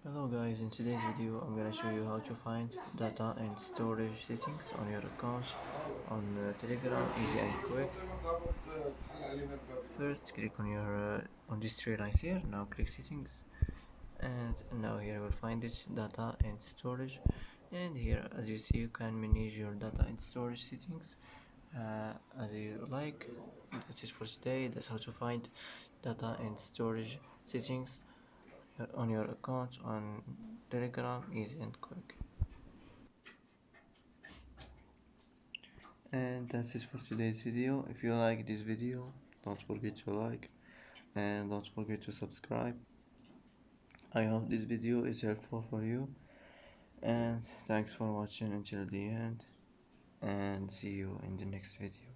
Hello guys, in today's video I'm gonna show you how to find data and storage settings on your account on Telegram, easy and quick. First click on your on these three lines here. Now click settings, and now here you will find it, data and storage. And here, as you see, you can manage your data and storage settings as you like. That's it for today. That's how to find data and storage settings on your account on Telegram, easy and quick. And that's it for today's video. If you like this video, don't forget to like and don't forget to subscribe. I hope this video is helpful for you, and thanks for watching until the end, and see you in the next video.